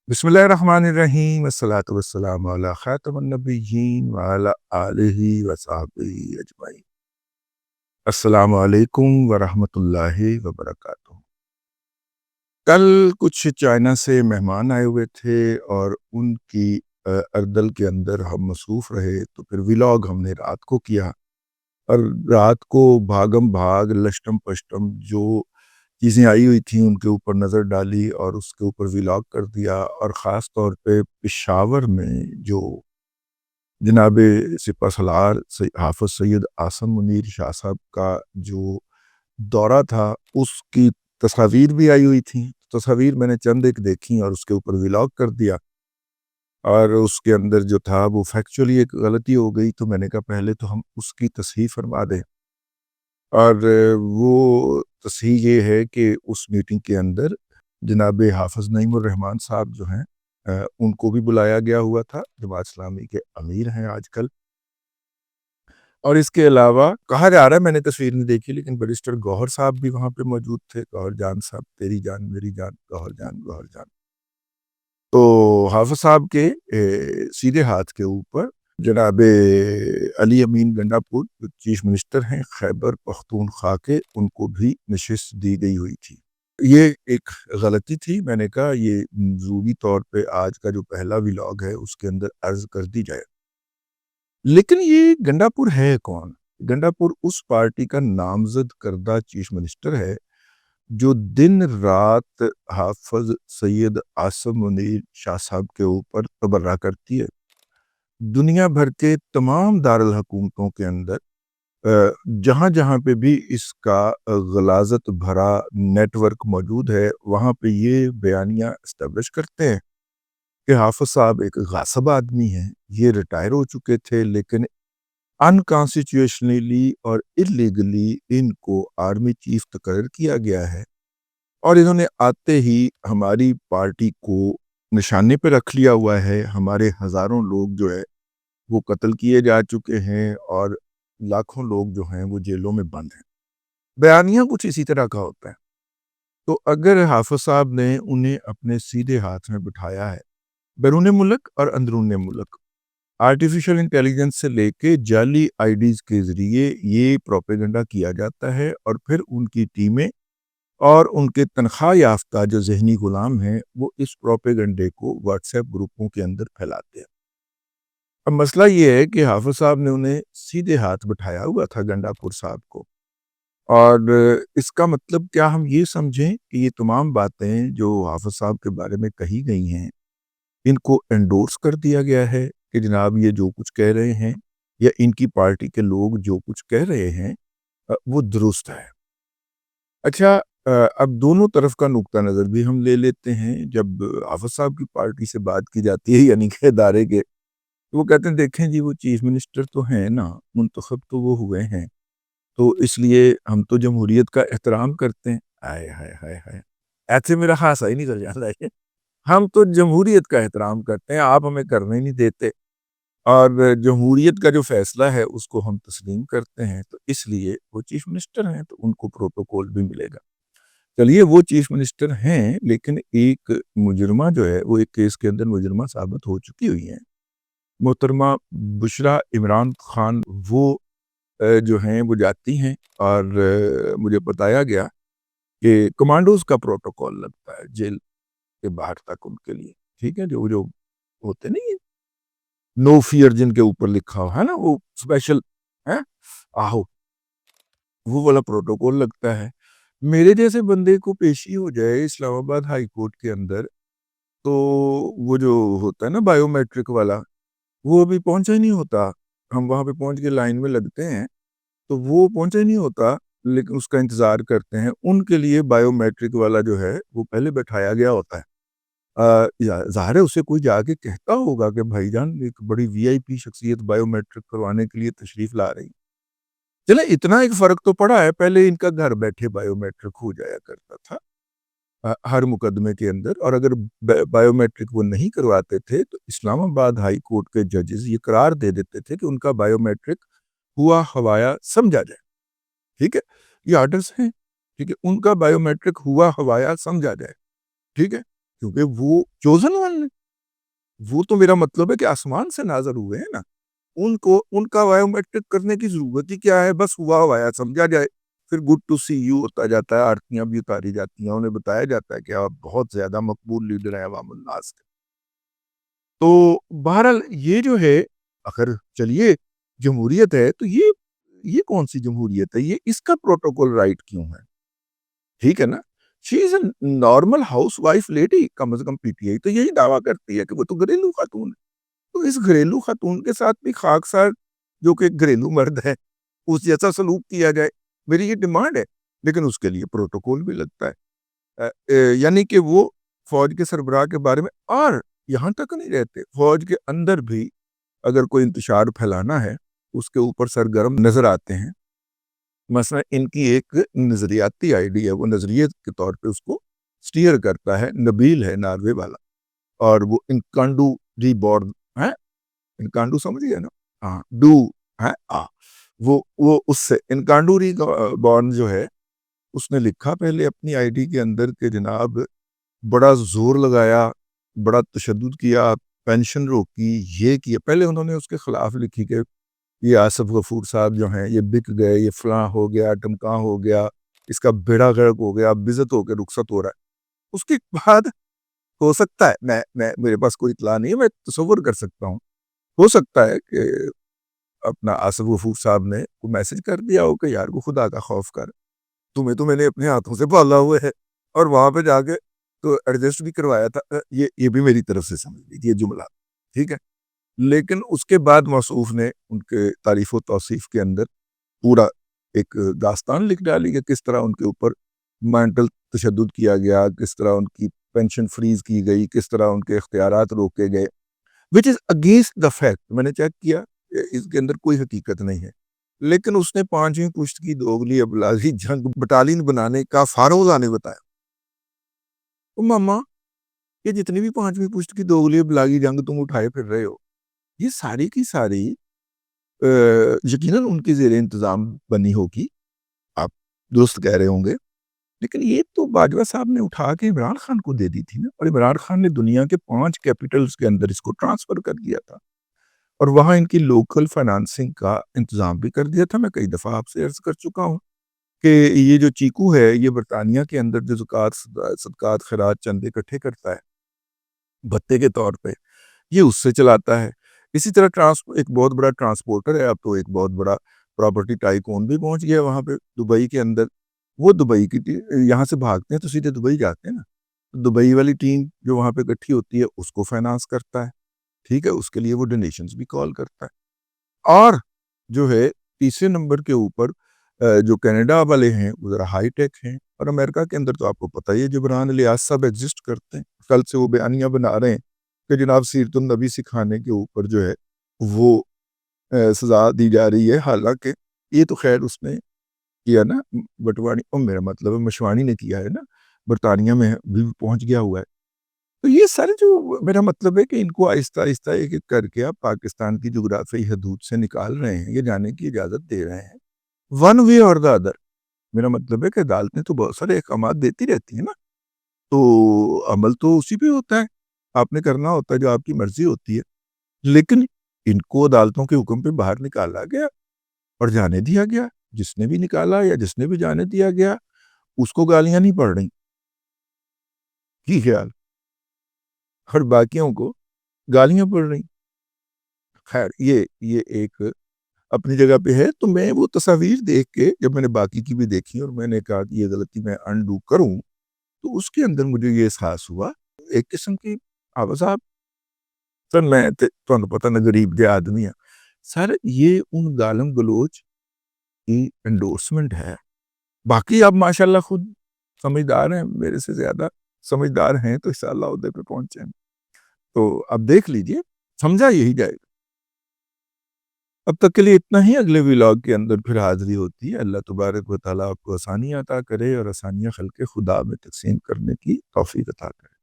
बिस्मिल्लाहिर्रहमानिर्रहीम अस्सलातु वस्सलामु अला खातमुन नबिय्यीन व अला आलिहि व सहबिही अजमईन। अस्सलामु अलैकुम व रहमतुल्लाहि व बरकातुहू। कल कुछ चाइना से मेहमान आए हुए थे और उनकी अर्दल के अंदर हम मसरूफ़ रहे, तो फिर व्लॉग हमने रात को किया और रात को भागम भाग लश्टम पश्टम जो चीज़ें आई हुई थी उनके ऊपर नज़र डाली और उसके ऊपर व्लॉग कर दिया। और ख़ास तौर पे पेशावर में जो जनाब सिपह सलार हाफ़िज़ सैयद आसम मुनीर शाह साहब का जो दौरा था, उसकी तस्वीर भी आई हुई थी। तस्वीर मैंने चंद एक देखी और उसके ऊपर व्लॉग कर दिया और उसके अंदर जो था वो फैक्चुअली एक गलती हो गई, तो मैंने कहा पहले तो हम उसकी तस्हीह फरमा दें। और वो तस्हीह ये है कि उस मीटिंग के अंदर जनाब हाफ़िज़ नईमुर रहमान साहब जो हैं उनको भी बुलाया गया हुआ था, जमात इस्लामी के अमीर हैं आजकल। और इसके अलावा कहा जा रहा है, मैंने तस्वीर नहीं देखी, लेकिन बैरिस्टर गौहर साहब भी वहाँ पे मौजूद थे। गौहर जान साहब, तेरी जान मेरी जान, गौहर जान गौहर जान। तो हाफ़िज़ साहब के सीधे हाथ के ऊपर जनाब अली अमीन गंडापुर जो चीफ मिनिस्टर हैं खैबर पख्तूनख्वा के, उनको भी नशिस्त दी गई हुई थी। ये एक गलती थी, मैंने कहा ये ज़रूरी तौर पे आज का जो पहला व्लॉग है उसके अंदर अर्ज कर दी जाए। लेकिन ये गंडापुर है कौन? गंडापुर उस पार्टी का नामजद करदा चीफ मिनिस्टर है जो दिन रात हाफ़िज़ सैयद आसम मुनीर शाह साहब के ऊपर तबर्रा करती है। दुनिया भर के तमाम दारुल हुकूमतों के अंदर जहाँ जहाँ पे भी इसका गलाजत भरा नेटवर्क मौजूद है, वहाँ पे ये बयानियाँ इस्टेब्लिश करते हैं कि हाफ़िज़ साहब एक गासिब आदमी हैं। ये रिटायर हो चुके थे, लेकिन अनकॉन्स्टिट्यूशनली और इलीगली इनको आर्मी चीफ तकर्र किया गया है और इन्होंने आते ही हमारी पार्टी को निशाने पे रख लिया हुआ है। हमारे हज़ारों लोग जो है वो कत्ल किए जा चुके हैं और लाखों लोग जो हैं वो जेलों में बंद हैं। बयानिया कुछ इसी तरह का होता है। तो अगर हाफ़िज़ साहब ने उन्हें अपने सीधे हाथ में बिठाया है, बैरून मुल्क और अंदरून मुल्क आर्टिफिशियल इंटेलिजेंस से लेके जाली आईडीज़ के ज़रिए ये प्रोपेगेंडा किया जाता है और फिर उनकी टीमें और उनके तनख्वाह याफ्ता जो ज़हनी गुलाम हैं, वो इस प्रोपेगेंडे को व्हाट्सएप ग्रुपों के अंदर फैलाते हैं। अब मसला ये है कि हाफ़िज़ साहब ने उन्हें सीधे हाथ बिठाया हुआ था गंडापुर साहब को, और इसका मतलब क्या हम ये समझें कि ये तमाम बातें जो हाफ़िज़ साहब के बारे में कही गई हैं, इनको एंडोर्स कर दिया गया है कि जनाब ये जो कुछ कह रहे हैं या इनकी पार्टी के लोग जो कुछ कह रहे हैं वो दुरुस्त है। अच्छा, अब दोनों तरफ का नुक्ता नज़र भी हम ले लेते हैं। जब हाफ़िज़ साहब की पार्टी से बात की जाती है यानी कि इदारे के, तो वो कहते हैं देखें जी वो चीफ मिनिस्टर तो हैं ना, मुंतखब तो वो हुए हैं, तो इसलिए हम तो जमहूरियत का एहतराम करते हैं। आय हाय हाय हाय, ऐसे मेरा हासा ही निकल जाता है। हम तो जमहूरियत का एहतराम करते हैं, आप हमें करने ही नहीं देते और जमहूरियत का जो फैसला है उसको हम तस्लीम करते हैं, तो इसलिए वो चीफ मिनिस्टर हैं तो उनको प्रोटोकॉल भी मिलेगा। चलिए वो चीफ मिनिस्टर हैं, लेकिन एक मुजरिमा जो है वो एक केस के अंदर मुजरिमा साबित हो चुकी हुई है। मोहतरमा बुशरा इमरान खान वो जो हैं वो जाती हैं और मुझे बताया गया कि कमांडोज का प्रोटोकॉल लगता है जेल के बाहर तक उनके लिए, ठीक है, जो जो होते नहीं, नो फियर जिनके ऊपर लिखा हुआ है ना, वो स्पेशल है, आहो, वो वाला प्रोटोकॉल लगता है। मेरे जैसे बंदे को पेशी हो जाए इस्लामाबाद हाई कोर्ट के अंदर, तो वो जो होता है ना बायोमेट्रिक वाला, वो अभी पहुंचा ही नहीं होता। हम वहां पे पहुंच के लाइन में लगते हैं, तो वो पहुंचा ही नहीं होता, लेकिन उसका इंतजार करते हैं। उनके लिए बायोमेट्रिक वाला जो है वो पहले बैठाया गया होता है। ज़ाहिर है उसे कोई जाके कहता होगा कि भाईजान एक बड़ी वीआईपी शख्सियत बायोमेट्रिक करवाने के लिए तशरीफ ला रही। चले इतना एक फ़र्क तो पड़ा है, पहले इनका घर बैठे बायोमेट्रिक हो जाया करता था हर मुकदमे के अंदर, और अगर बायोमेट्रिक वो नहीं करवाते थे तो इस्लामाबाद हाई कोर्ट के जजेस ये करार दे देते थे कि उनका बायोमेट्रिक हुआ हवाया समझा जाए। ठीक है? ये आर्डर्स हैं, ठीक है? उनका बायोमेट्रिक हुआ हवाया समझा जाए, ठीक है? کیونکہ وہ چوزن ون ہے. وہ تو میرا مطلب ہے کہ آسمان سے نازل ہوئے ہیں نا. ان کو ان کا بایو میٹرک کرنے کی ضرورت ہی کیا ہے؟ بس ہوا ہوا سمجھا جائے. پھر گڈ ٹو سی یو ہوتا جاتا ہے, آرتیاں بھی اتاری جاتی ہیں, انہیں بتایا جاتا ہے کہ آپ بہت زیادہ مقبول لیڈر ہیں عوام الناس کے. تو بہرحال یہ جو ہے, اگر چلیے جمہوریت ہے تو یہ کون سی جمہوریت ہے؟ یہ اس کا پروٹوکول رائٹ کیوں ہے؟ ٹھیک ہے نا. She is a normal housewife lady. کم از کم پی ٹی آئی تو یہی دعویٰ کرتی ہے کہ وہ تو گھریلو خاتون ہے. تو اس گھریلو خاتون کے ساتھ بھی خاکسار جو کہ گھریلو مرد ہے اس جیسا سلوک کیا جائے, میری یہ ڈیمانڈ ہے. لیکن اس کے لیے پروٹوکول بھی لگتا ہے. یعنی کہ وہ فوج کے سربراہ کے بارے میں, اور یہاں تک نہیں رہتے, فوج کے اندر بھی اگر کوئی انتشار پھیلانا ہے اس کے اوپر سرگرم نظر آتے ہیں. مثلا ان کی ایک نظریاتی آئیڈی ہے, وہ نظریے کے طور پہ اس کو سٹیئر کرتا ہے, نبیل ہے ناروے والا, اور وہ انکانڈو ری بورن ہے. انکانڈو سمجھ گئے نا؟ ہاں, ڈو ہے وہ اس سے انکانڈو ری بورن جو ہے اس نے لکھا پہلے اپنی آئی ڈی کے اندر کہ جناب بڑا زور لگایا, بڑا تشدد کیا, پینشن روکی, یہ کیا. پہلے انہوں نے اس کے خلاف لکھی کہ یہ آصف غفور صاحب جو ہیں یہ بک گئے, یہ فلاں ہو گیا, ٹمکاں ہو گیا, اس کا بیڑا غرق ہو گیا, بزت ہو کے رخصت ہو رہا ہے. اس کے بعد ہو سکتا ہے, میں میرے پاس کوئی اطلاع نہیں ہے, میں تصور کر سکتا ہوں, ہو سکتا ہے کہ اپنا آصف غفور صاحب نے کوئی میسج کر دیا ہو کہ یار کو خدا کا خوف کر, تمہیں تو میں نے اپنے ہاتھوں سے پالا ہوئے ہے, اور وہاں پہ جا کے تو ایڈجسٹ بھی کروایا تھا. یہ بھی میری طرف سے سمجھ لیجیے جملہ, ٹھیک ہے. لیکن اس کے بعد موصوف نے ان کے تعریف و توصیف کے اندر پورا ایک داستان لکھ ڈالی کہ کس طرح ان کے اوپر مینٹل تشدد کیا گیا, کس طرح ان کی پینشن فریز کی گئی, کس طرح ان کے اختیارات روکے گئے, وچ از اگینسٹ دا فیکٹ. میں نے چیک کیا, اس کے اندر کوئی حقیقت نہیں ہے. لیکن اس نے 5ویں پشت کی دوغلی ابلاغی جنگ بٹالین بنانے کا فاروق نے بتایا. ماما یہ جتنی بھی 5ویں پشت کی دوغلی ابلاغی جنگ تم اٹھائے پھر رہے ہو, یہ ساری کی ساری یقیناً ان کی زیر انتظام بنی ہوگی, آپ درست کہہ رہے ہوں گے. لیکن یہ تو باجوہ صاحب نے اٹھا کے عمران خان کو دے دی تھی نا, اور عمران خان نے دنیا کے 5 کیپٹلز کے اندر اس کو ٹرانسفر کر دیا تھا, اور وہاں ان کی لوکل فائنانسنگ کا انتظام بھی کر دیا تھا. میں کئی دفعہ آپ سے عرض کر چکا ہوں کہ یہ جو چیکو ہے یہ برطانیہ کے اندر جو زکوٰۃ صدقات خیرات چندے اکٹھے کرتا ہے بھتے کے طور پہ, یہ اس سے چلاتا ہے. اسی طرح ایک بہت بڑا ٹرانسپورٹر ہے, اب تو ایک بہت بڑا پراپرٹی ٹائکون بھی پہنچ گیا وہاں پہ دبئی کے اندر. وہ دبئی کی یہاں سے بھاگتے ہیں تو سیدھے دبئی جاتے ہیں نا, دبئی والی ٹیم جو وہاں پہ اکٹھی ہوتی ہے اس کو فائنانس کرتا ہے, ٹھیک ہے. اس کے لیے وہ ڈونیشنز بھی کال کرتا ہے. اور جو ہے تیسرے نمبر کے اوپر جو کینیڈا والے ہیں وہ ذرا ہائی ٹیک ہیں, اور امریکہ کے اندر تو آپ کو پتہ ہی ہے جبران الیاس صاحب ایگزسٹ کرتے ہیں. کل سے وہ بیانیہ بنا رہے ہیں کہ جناب سیرت النبی سکھانے کے اوپر جو ہے وہ سزا دی جا رہی ہے. حالانکہ یہ تو خیر اس نے کیا نا بٹوانی, میرا مطلب ہے مشوانی نے کیا ہے نا, برطانیہ میں بھی پہنچ گیا ہوا ہے. تو یہ سارے جو میرا مطلب ہے کہ ان کو آہستہ آہستہ ایک ایک کر کے آپ پاکستان کی جغرافیائی حدود سے نکال رہے ہیں, یہ جانے کی اجازت دے رہے ہیں ون وے اور دا ادر. میرا مطلب ہے کہ عدالتیں تو بہت سارے احکامات دیتی رہتی ہیں نا, تو عمل تو اسی پہ ہوتا ہے, آپ نے کرنا ہوتا ہے جو آپ کی مرضی ہوتی ہے. لیکن ان کو عدالتوں کے حکم پہ باہر نکالا گیا اور جانے دیا گیا. جس نے بھی نکالا یا جس نے بھی جانے دیا گیا اس کو گالیاں نہیں پڑ رہی, کی خیال, اور باقیوں کو گالیاں پڑ رہی. خیر یہ ایک اپنی جگہ پہ ہے. تو میں وہ تصاویر دیکھ کے جب میں نے باقی کی بھی دیکھی اور میں نے کہا کہ یہ غلطی میں انڈو کروں, تو اس کے اندر مجھے یہ احساس ہوا ایک قسم کی آواز آپ سر میں تو پتہ نہ غریب دے آدمی ہیں سر, یہ ان گالم گلوچ کی انڈورسمنٹ ہے. باقی آپ ماشاءاللہ خود سمجھدار ہیں, میرے سے زیادہ سمجھدار ہیں, تو انشاءاللہ عہدے پہ پہنچے ہیں. تو اب دیکھ لیجئے, سمجھا یہی جائے گا. اب تک کے لیے اتنا ہی. اگلے ولاگ کے اندر پھر حاضری ہوتی ہے. اللہ تبارک و تعالیٰ آپ کو آسانی عطا کرے اور آسانیاں خلق خدا میں تقسیم کرنے کی توفیق عطا کرے.